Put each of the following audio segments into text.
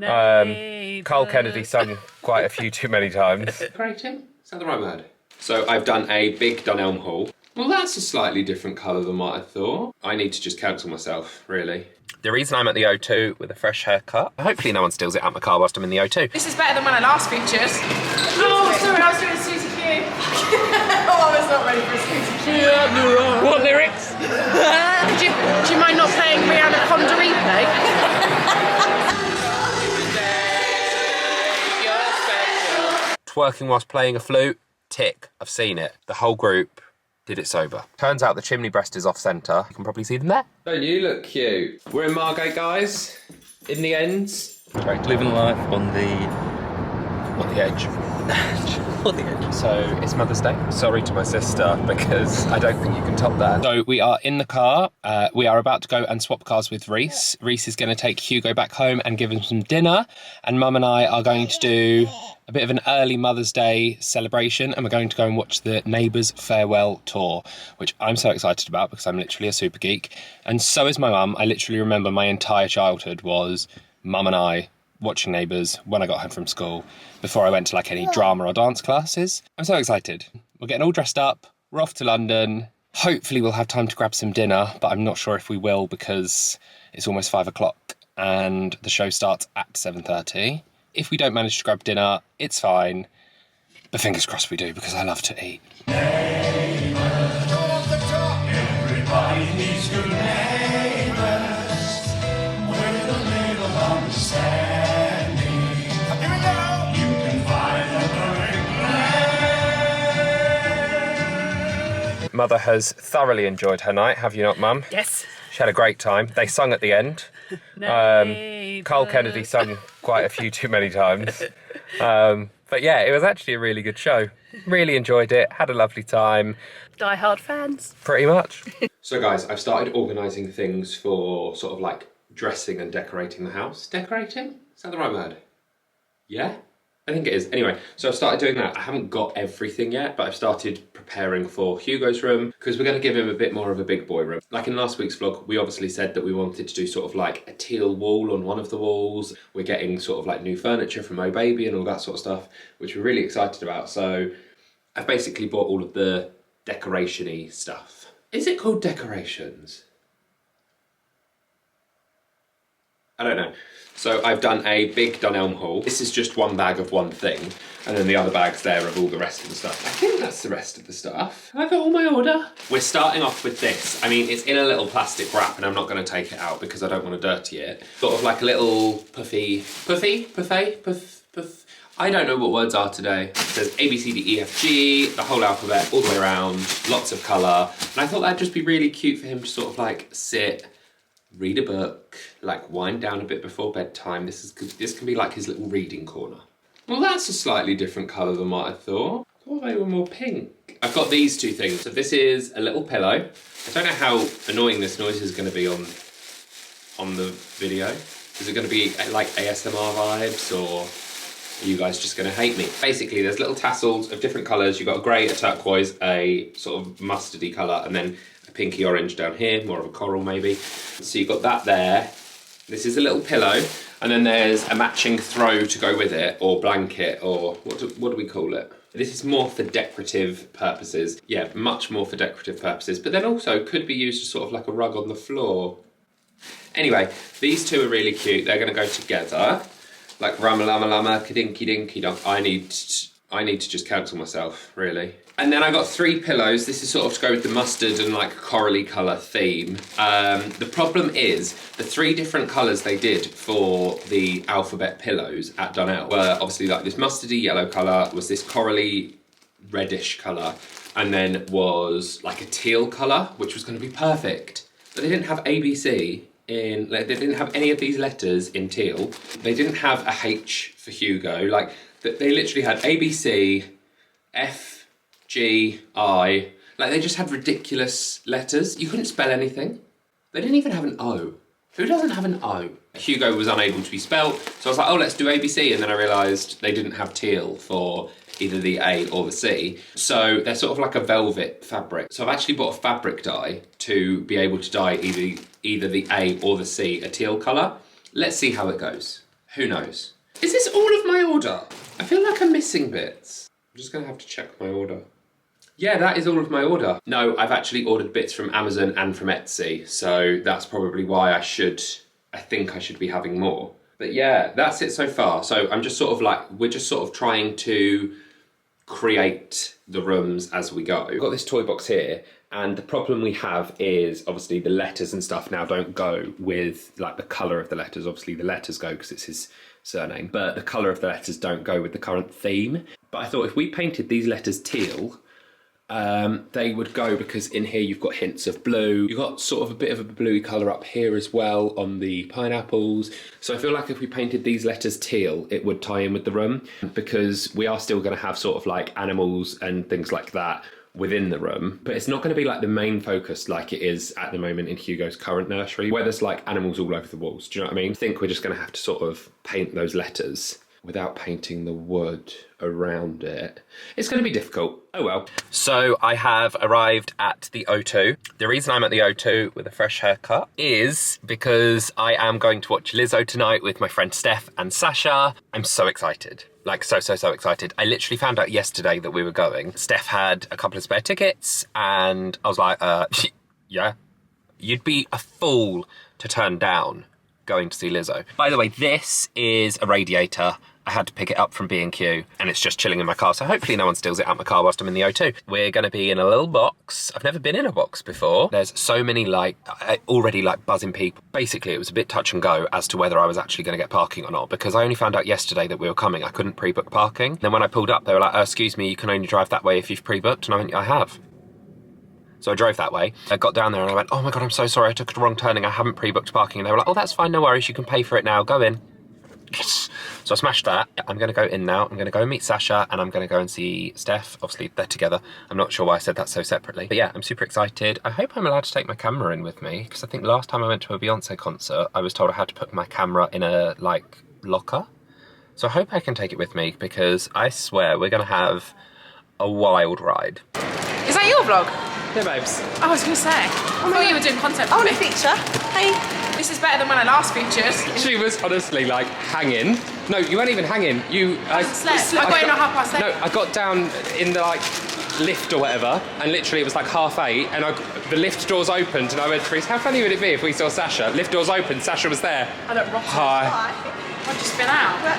Carl Kennedy sung quite a few too many times. Decorating? Is that the right word? So I've done a big Dunelm haul. Well, that's a slightly different colour than what I thought. I need to just cancel myself, really. The reason I'm at the O2 with a fresh haircut, hopefully no one steals it out my car whilst I'm in the O2. This is better than when I last featured. Oh, sorry, I was doing Susie Q. Oh, I was not ready for a Susie Q. What lyrics? Do you mind not playing Rihanna Conda replay? Twerking whilst playing a flute, tick, I've seen it. The whole group did it sober. Turns out the chimney breast is off centre. You can probably see them there. Don't you look cute? We're in Margate, guys. In the ends. Correct. Living life on the edge. on the edge. So it's Mother's Day. Sorry to my sister because I don't think you can top that. So we are in the car. We are about to go and swap cars with Reese. Reese is going to take Hugo back home and give him some dinner. And Mum and I are going to do a bit of an early Mother's Day celebration, and we're going to go and watch the Neighbours Farewell Tour, which I'm so excited about because I'm literally a super geek. And so is my mum. I literally remember my entire childhood was Mum and I watching Neighbours when I got home from school before I went to like any drama or dance classes. I'm so excited. We're getting all dressed up. We're off to London. Hopefully we'll have time to grab some dinner, but I'm not sure if we will because it's almost 5 o'clock and the show starts at 7:30. If we don't manage to grab dinner, it's fine. But fingers crossed we do, because I love to eat. Everybody needs good neighbors with a little understanding. Here we go! You can find the perfect. Mother has thoroughly enjoyed her night, have you not, Mum? Yes. She had a great time. They sung at the end. Carl Kennedy sung quite a few too many times. But yeah, it was actually a really good show. Really enjoyed it, had a lovely time. Die Hard fans. Pretty much. So guys, I've started organising things for sort of like dressing and decorating the house. Decorating? Is that the right word? Yeah? I think it is. Anyway, so I've started doing that. I haven't got everything yet, but I've started preparing for Hugo's room because we're going to give him a bit more of a big boy room. Like in last week's vlog, we obviously said that we wanted to do sort of like a teal wall on one of the walls. We're getting sort of like new furniture from Oh Baby and all that sort of stuff, which we're really excited about. So I've basically bought all of the decoration-y stuff. Is it called decorations? I don't know. So I've done a big Dunelm haul. This is just one bag of one thing, and then the other bag's there of all the rest of the stuff. I think that's the rest of the stuff. Have I got all my order? We're starting off with this. I mean, it's in a little plastic wrap, and I'm not going to take it out because I don't want to dirty it. Sort of like a little puffy. I don't know what words are today. It says A, B, C, D, E, F, G, the whole alphabet, all the way around, lots of colour. And I thought that'd just be really cute for him to sort of like sit, read a book, like wind down a bit before bedtime. This can be like his little reading corner. Well, that's a slightly different colour than what I thought. I thought they were more pink. I've got these two things. So this is a little pillow. I don't know how annoying this noise is going to be on the video. Is it going to be like ASMR vibes, or are you guys just going to hate me? Basically, there's little tassels of different colours. You've got a grey, a turquoise, a sort of mustardy colour, and then a pinky orange down here, more of a coral maybe. So you've got that there. This is a little pillow, and then there's a matching throw to go with it, or blanket, or what do we call it? This is more for decorative purposes. Yeah, much more for decorative purposes, but then also could be used as sort of like a rug on the floor. Anyway, these two are really cute. They're going to go together. Like rama lama lama, kadinky dinky donk. I need to just cancel myself, really. And then I got 3 pillows. This is sort of to go with the mustard and like corally colour theme. The problem is the 3 different colours they did for the alphabet pillows at Dunelm were obviously like this mustardy yellow colour, was this corally reddish colour, and then was like a teal colour, which was going to be perfect. But they didn't have ABC in, like, they didn't have any of these letters in teal. They didn't have a H for Hugo. Like, they literally had ABC, F, G, I. Like, they just had ridiculous letters. You couldn't spell anything. They didn't even have an O. Who doesn't have an O? Hugo was unable to be spelt, so I was like, oh, let's do ABC, and then I realised they didn't have teal for either the A or the C. So they're sort of like a velvet fabric. So I've actually bought a fabric dye to be able to dye either the A or the C a teal colour. Let's see how it goes. Who knows? Is this all of my order? I feel like I'm missing bits. I'm just gonna have to check my order. Yeah, that is all of my order. No, I've actually ordered bits from Amazon and from Etsy, so that's probably why I think I should be having more. But yeah, that's it so far. So I'm just sort of like, we're just sort of trying to create the rooms as we go. I've got this toy box here, and the problem we have is obviously the letters and stuff now don't go with like the colour of the letters. Obviously the letters go because it's his surname, but the colour of the letters don't go with the current theme. But I thought if we painted these letters teal, they would go, because in here you've got hints of blue. You've got sort of a bit of a bluey colour up here as well on the pineapples. So I feel like if we painted these letters teal, it would tie in with the room, because we are still going to have sort of like animals and things like that within the room. But it's not going to be like the main focus like it is at the moment in Hugo's current nursery, where there's like animals all over the walls. Do you know what I mean? I think we're just going to have to sort of paint those letters without painting the wood around it. It's going to be difficult. Oh well. So I have arrived at the O2. The reason I'm at the O2 with a fresh haircut is because I am going to watch Lizzo tonight with my friend Steph and Sasha. I'm so excited. Like so excited. I literally found out yesterday that we were going. Steph had a couple of spare tickets and I was like, yeah. You'd be a fool to turn down going to see Lizzo. By the way, this is a radiator. I had to pick it up from B&Q and it's just chilling in my car, so hopefully no one steals it out my car whilst I'm in the O2. We're gonna be in a little box. I've never been in a box before. There's so many like, already like buzzing people. Basically, it was a bit touch and go as to whether I was actually gonna get parking or not, because I only found out yesterday that we were coming. I couldn't pre-book parking. Then when I pulled up, they were like, excuse me, you can only drive that way if you've pre-booked, and I went, I have. So I drove that way. I got down there and I went, oh my God, I'm so sorry, I took a wrong turning, I haven't pre-booked parking. And they were like, oh, that's fine, no worries, you can pay for it now, go in. Yes. So I smashed that. I'm gonna go in now. I'm gonna go and meet Sasha and I'm gonna go and see Steph. Obviously they're together. I'm not sure why I said that so separately. But yeah, I'm super excited. I hope I'm allowed to take my camera in with me, because I think last time I went to a Beyonce concert, I was told I had to put my camera in a like locker. So I hope I can take it with me, because I swear we're gonna have a wild ride. Is that your vlog? Yeah, babes. I was going to say. I thought you were doing content for me. feature. Hey. This is better than when I last featured. She was honestly like hanging. No, you weren't even hanging. I got in at 8:30. No, I got down in the like lift or whatever, and literally it was like 8:30, and the lift doors opened, and I went, Reese, how funny would it be if we saw Sasha? Lift doors opened, Sasha was there. I look rotten. Hi. I'd just spin out. No,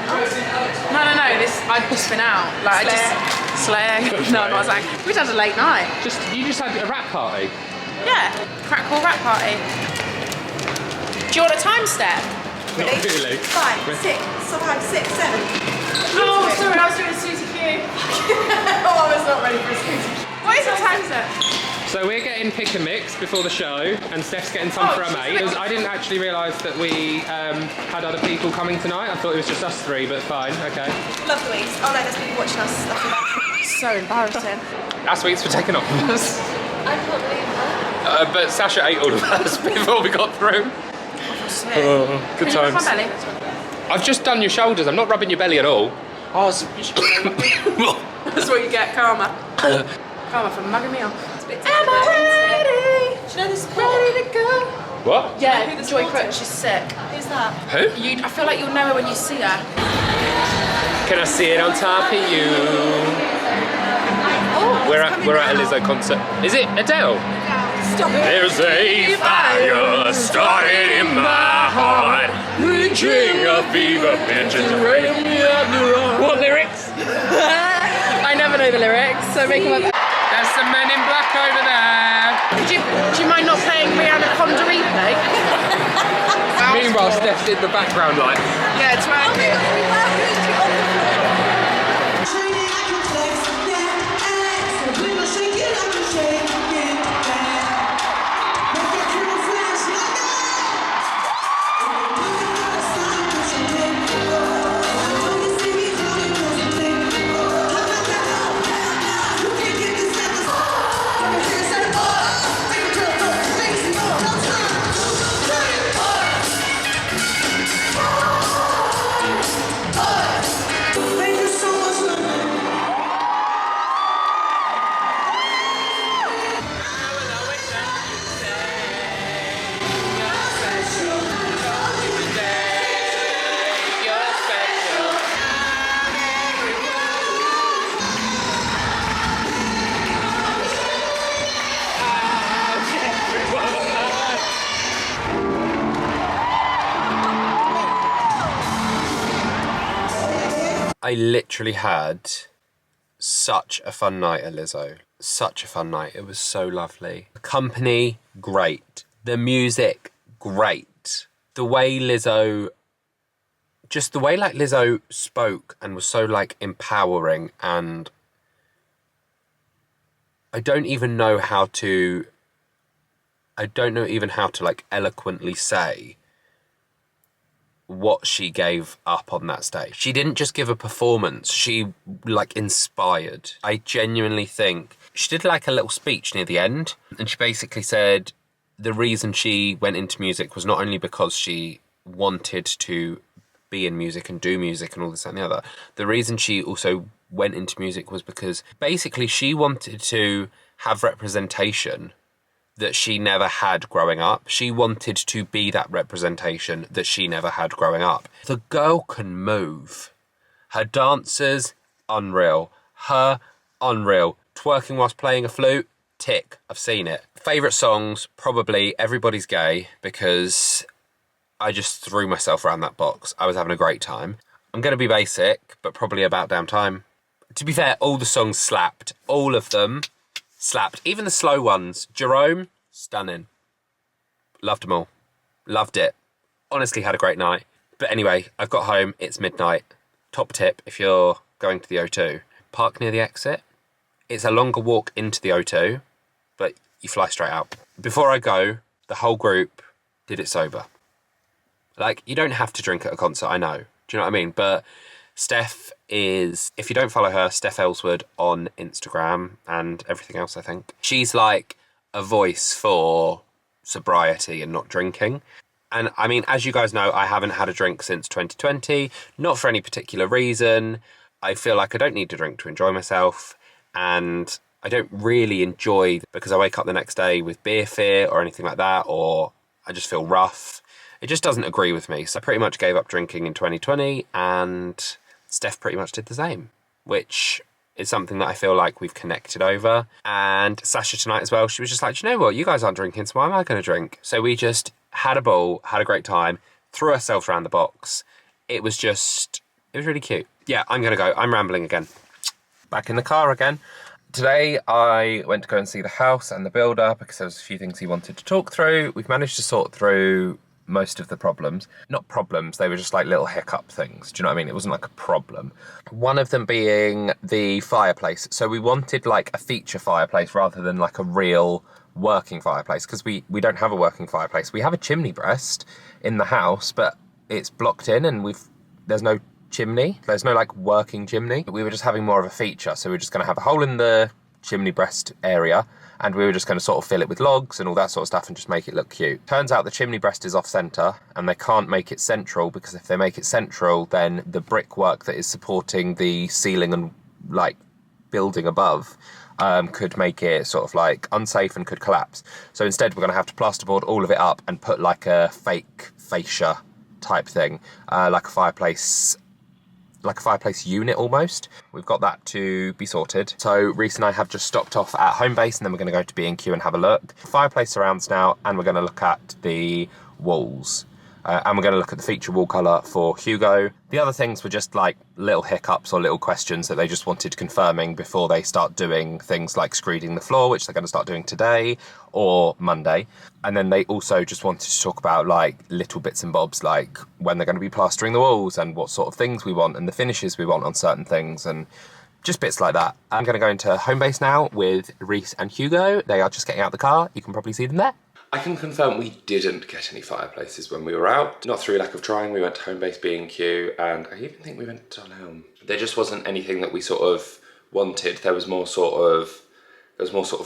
I'd just spin out. Like, I just slaying. No, I was like, we'd had a late night. You just had a rap party? Yeah, crackle rap party. Do you want a time step? Not really. 5, 6, sometimes 6, 7. Oh, sorry, I was doing a Susie Q. Oh, I was not ready for a Susie Q. What is a time step? So we're getting pick and mix before the show, and Steph's getting some for her mate. I didn't actually realise that we had other people coming tonight. I thought it was just us three, but fine, okay. Love Louise. Oh no, there's people watching us. So embarrassing. Our sweets were taken off of us. I can't believe that. But Sasha ate all of us before we got through. Good Can you rub times. my belly? I've just done your shoulders. I'm not rubbing your belly at all. Oh, that's what you get, karma. Karma for mugging me off. Am I ready? Do you know this Ready to go? What? Yeah, who the Joy supporter Crutch, she's sick. Who's that? Who? I feel like you'll know her when you see her. Can I sit on top of you? Oh, We're at a Lizzo concert. Is it Adele? Stop it. There's a fire started in my heart, reaching a fever pitch. What lyrics? I never know the lyrics, so make them up. There's some men in black over there. Do you mind not playing Rihanna Conda replay? Meanwhile, Steph's in the background like. Yeah, it's right. Oh my God, we were literally on the floor. I literally had such a fun night at Lizzo. Such a fun night. It was so lovely. The company, great. The music, great. The way Lizzo... Just the way, like, Lizzo spoke and was so, like, empowering, and I don't even know how to, like, eloquently say what she gave up on that stage. She didn't just give a performance, she, like, inspired. I genuinely think... She did, like, a little speech near the end, and she basically said the reason she went into music was not only because she wanted to be in music and do music and all this and the other. The reason she also went into music was because basically she wanted to have representation that she never had growing up. She wanted to be that representation that she never had growing up. The girl can move. Her dancers, unreal. Her, unreal. Twerking whilst playing a flute, tick. I've seen it. Favourite songs, probably Everybody's Gay, because I just threw myself around that box. I was having a great time. I'm going to be basic, but probably About Damn Time. To be fair, all the songs slapped. All of them slapped. Even the slow ones. Jerome, stunning. Loved them all. Loved it. Honestly had a great night. But anyway, I've got home. It's midnight. Top tip, if you're going to the O2, park near the exit. It's a longer walk into the O2, but you fly straight out. Before I go, the whole group did it sober. Like, you don't have to drink at a concert, I know. Do you know what I mean? But Steph is, if you don't follow her, Steph Ellswood on Instagram and everything else, I think. She's like a voice for sobriety and not drinking. And I mean, as you guys know, I haven't had a drink since 2020, not for any particular reason. I feel like I don't need to drink to enjoy myself, and I don't really enjoy because I wake up the next day with beer fear or anything like that, or I just feel rough. It just doesn't agree with me. So I pretty much gave up drinking in 2020, and Steph pretty much did the same, which is something that I feel like we've connected over. And Sasha tonight as well, she was just like, you know what, you guys aren't drinking, so why am I going to drink? So we just had a ball, had a great time, threw ourselves around the box. It was really cute. Yeah, I'm going to go. I'm rambling again. Back in the car again. Today I went to go and see the house and the builder because there was a few things he wanted to talk through. We've managed to sort through most of the problems. Not problems, they were just like little hiccup things. Do you know what I mean? It wasn't like a problem. One of them being the fireplace. So we wanted like a feature fireplace rather than like a real working fireplace, because we don't have a working fireplace. We have a chimney breast in the house, but it's blocked in and there's no chimney. There's no like working chimney. We were just having more of a feature, so we were just going to have a hole in the chimney breast area, and we were just going to sort of fill it with logs and all that sort of stuff and just make it look cute. Turns out the chimney breast is off centre, and they can't make it central, because if they make it central, then the brickwork that is supporting the ceiling and like building above could make it sort of like unsafe and could collapse. So instead we're going to have to plasterboard all of it up and put like a fake fascia type thing, like a fireplace unit almost. We've got that to be sorted. So Reese and I have just stopped off at Homebase, and then we're going to go to B&Q and have a look. Fireplace surrounds now, and we're going to look at the walls. And we're going to look at the feature wall colour for Hugo. The other things were just like little hiccups or little questions that they just wanted confirming before they start doing things like screeding the floor, which they're going to start doing today or Monday. And then they also just wanted to talk about like little bits and bobs, like when they're going to be plastering the walls and what sort of things we want and the finishes we want on certain things and just bits like that. I'm going to go into Homebase now with Reese and Hugo. They are just getting out the car. You can probably see them there. I can confirm we didn't get any fireplaces when we were out. Not through lack of trying. We went to Homebase, B&Q, and I even think we went to Elm. There just wasn't anything that we sort of wanted. There was more sort of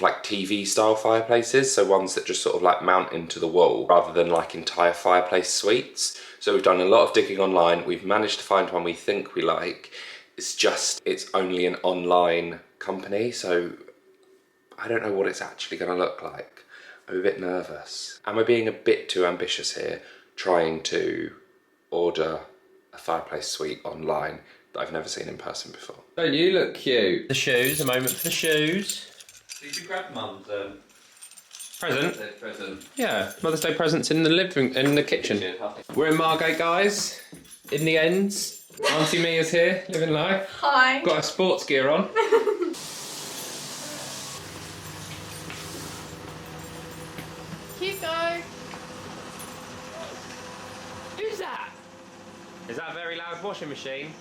like TV style fireplaces, so ones that just sort of like mount into the wall rather than like entire fireplace suites. So we've done a lot of digging online. We've managed to find one we think we like. It's only an online company, so I don't know what it's actually going to look like. I'm a bit nervous. Am I being a bit too ambitious here, trying to order a fireplace suite online that I've never seen in person before? Don't you look cute? The shoes, a moment for the shoes. Did you grab Mum's Present? present? Yeah, Mother's Day presents in the kitchen. We're in Margate, guys. In the ends. Auntie Mia's here, living life. Hi. Got her sports gear on. Hugo. Who's that? Is that a very loud washing machine?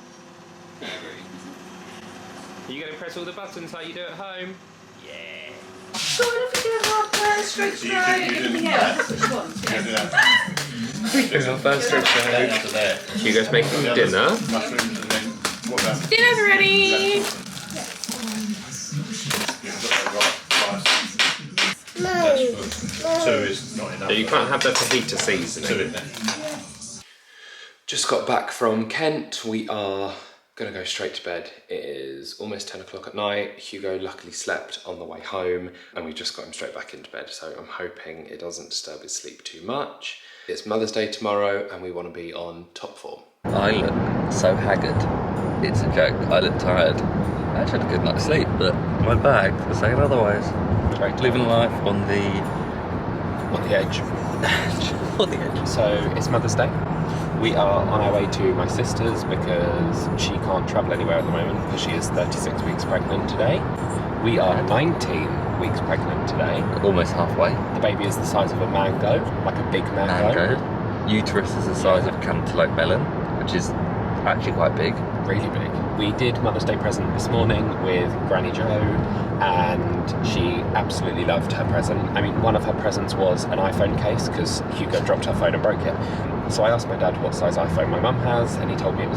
Are you going to press all the buttons like you do at home? Yeah. So what if we do half straight So throw and you everything didn't else? Which ones? do that. It's our first trip to Hugo's making dinner. Mushrooms and then what about? Dinner's ready. Two is not enough. So you can't have the fajita seasoning. Two in there. Just got back from Kent. We are gonna go straight to bed. It is almost 10 o'clock at night. Hugo luckily slept on the way home and we just got him straight back into bed. So I'm hoping it doesn't disturb his sleep too much. It's Mother's Day tomorrow and we want to be on top form. I look so haggard. It's a joke. I look tired. I actually had a good night's sleep, but my bag was saying otherwise. Very Living life on the edge. on the edge. So it's Mother's Day. We are on our way to my sister's because she can't travel anywhere at the moment because she is 36 weeks pregnant today. We are 19 weeks pregnant today. Almost halfway. The baby is the size of a mango, like a big mango. Uterus is the size of a cantaloupe melon, which is actually quite big. Really big. We did Mother's Day present this morning with Granny Jo and she absolutely loved her present. I mean, one of her presents was an iPhone case because Hugo dropped her phone and broke it. So I asked my dad what size iPhone my mum has and he told me it was